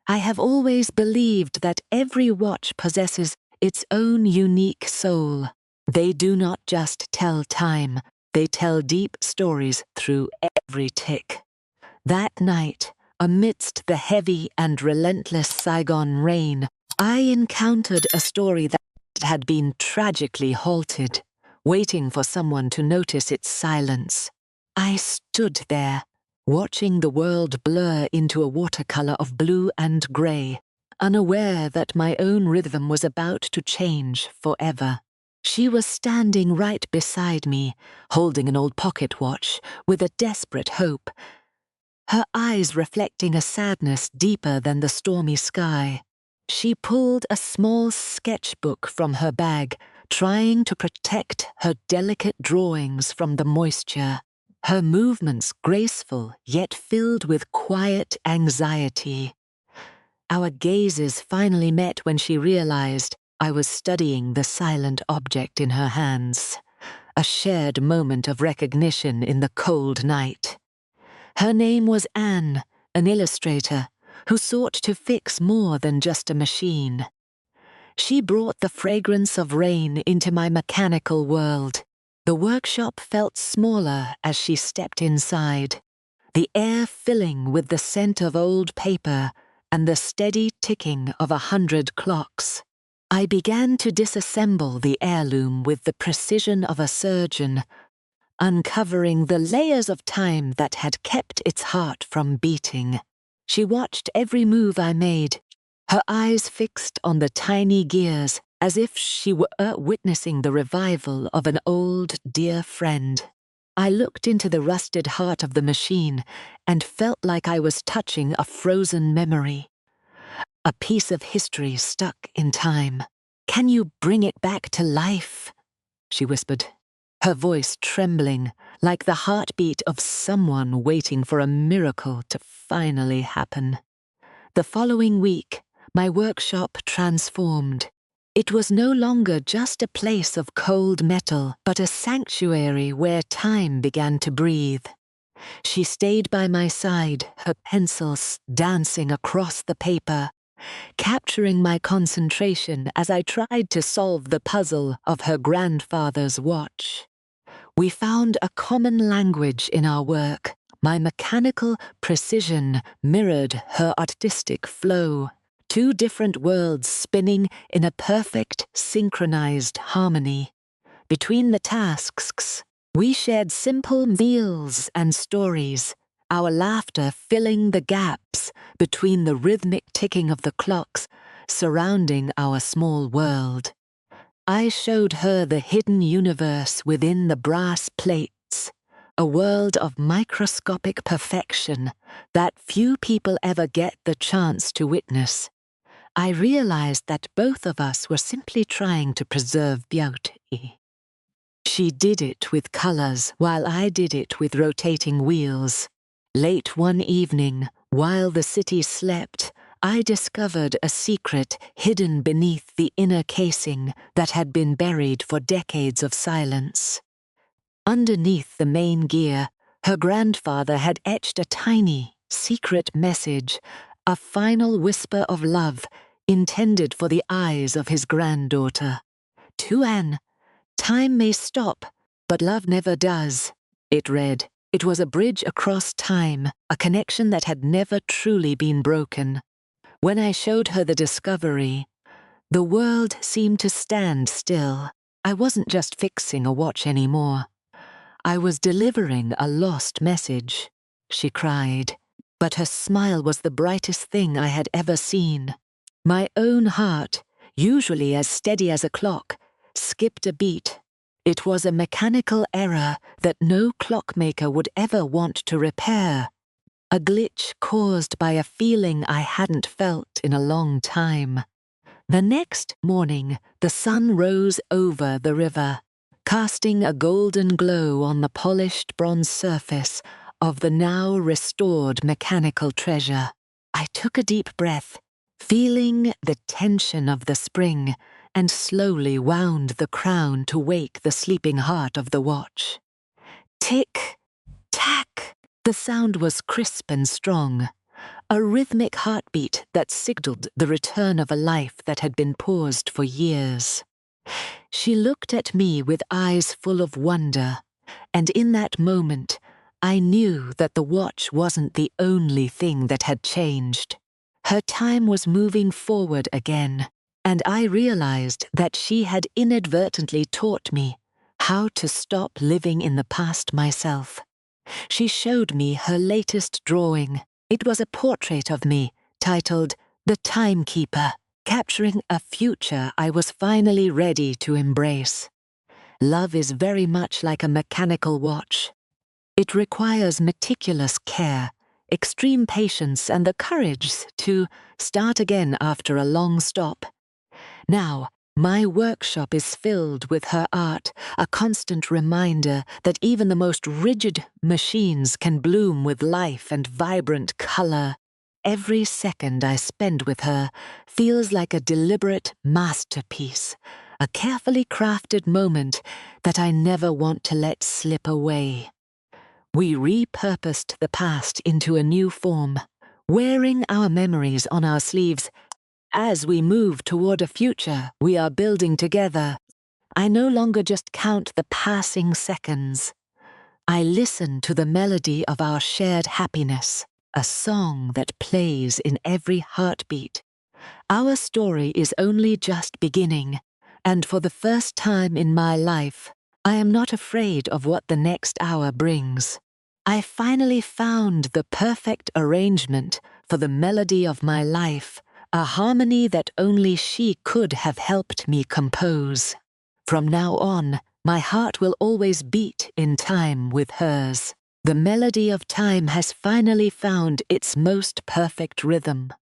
I have always believed that every watch possesses its own unique soul. They do not just tell time, they tell deep stories through every tick. That night, amidst the heavy and relentless Saigon rain, I encountered a story that had been tragically halted, waiting for someone to notice its silence. I stood there, watching the world blur into a watercolor of blue and grey, unaware that my own rhythm was about to change forever. She was standing right beside me, holding an old pocket watch, with a desperate hope, her eyes reflecting a sadness deeper than the stormy sky. She pulled a small sketchbook from her bag, trying to protect her delicate drawings from the moisture, her movements graceful yet filled with quiet anxiety. Our gazes finally met when she realized I was studying the silent object in her hands, a shared moment of recognition in the cold night. Her name was Anne, an illustrator, who sought to fix more than just a machine. She brought the fragrance of rain into my mechanical world. The workshop felt smaller as she stepped inside, the air filling with the scent of old paper and the steady ticking of 100 clocks. I began to disassemble the heirloom with the precision of a surgeon, uncovering the layers of time that had kept its heart from beating. She watched every move I made, her eyes fixed on the tiny gears, as if she were witnessing the revival of an old, dear friend. I looked into the rusted heart of the machine and felt like I was touching a frozen memory, a piece of history stuck in time. "Can you bring it back to life?" she whispered, her voice trembling like the heartbeat of someone waiting for a miracle to finally happen. The following week, my workshop transformed. It was no longer just a place of cold metal, but a sanctuary where time began to breathe. She stayed by my side, her pencils dancing across the paper, capturing my concentration as I tried to solve the puzzle of her grandfather's watch. We found a common language in our work. My mechanical precision mirrored her artistic flow, two different worlds spinning in a perfect, synchronized harmony. Between the tasks, we shared simple meals and stories, our laughter filling the gaps between the rhythmic ticking of the clocks surrounding our small world. I showed her the hidden universe within the brass plates, a world of microscopic perfection that few people ever get the chance to witness. I realized that both of us were simply trying to preserve beauty. She did it with colors while I did it with rotating wheels. Late one evening, while the city slept, I discovered a secret hidden beneath the inner casing that had been buried for decades of silence. Underneath the main gear, her grandfather had etched a tiny, secret message, a final whisper of love intended for the eyes of his granddaughter. "To Anne, time may stop, but love never does," it read. It was a bridge across time, a connection that had never truly been broken. When I showed her the discovery, the world seemed to stand still. I wasn't just fixing a watch anymore. I was delivering a lost message. She cried, but her smile was the brightest thing I had ever seen. My own heart, usually as steady as a clock, skipped a beat. It was a mechanical error that no clockmaker would ever want to repair. A glitch caused by a feeling I hadn't felt in a long time. The next morning, the sun rose over the river, casting a golden glow on the polished bronze surface of the now restored mechanical treasure. I took a deep breath, feeling the tension of the spring, and slowly wound the crown to wake the sleeping heart of the watch. Tick, tack! The sound was crisp and strong, a rhythmic heartbeat that signaled the return of a life that had been paused for years. She looked at me with eyes full of wonder, and in that moment, I knew that the watch wasn't the only thing that had changed. Her time was moving forward again, and I realized that she had inadvertently taught me how to stop living in the past myself. She showed me her latest drawing. It was a portrait of me, titled The Timekeeper, capturing a future I was finally ready to embrace. Love is very much like a mechanical watch. It requires meticulous care, extreme patience, and the courage to start again after a long stop. Now, my workshop is filled with her art, a constant reminder that even the most rigid machines can bloom with life and vibrant color. Every second I spend with her feels like a deliberate masterpiece, a carefully crafted moment that I never want to let slip away. We repurposed the past into a new form, wearing our memories on our sleeves. As we move toward a future we are building together, I no longer just count the passing seconds. I listen to the melody of our shared happiness, a song that plays in every heartbeat. Our story is only just beginning, and for the first time in my life, I am not afraid of what the next hour brings. I finally found the perfect arrangement for the melody of my life, a harmony that only she could have helped me compose. From now on, my heart will always beat in time with hers. The melody of time has finally found its most perfect rhythm.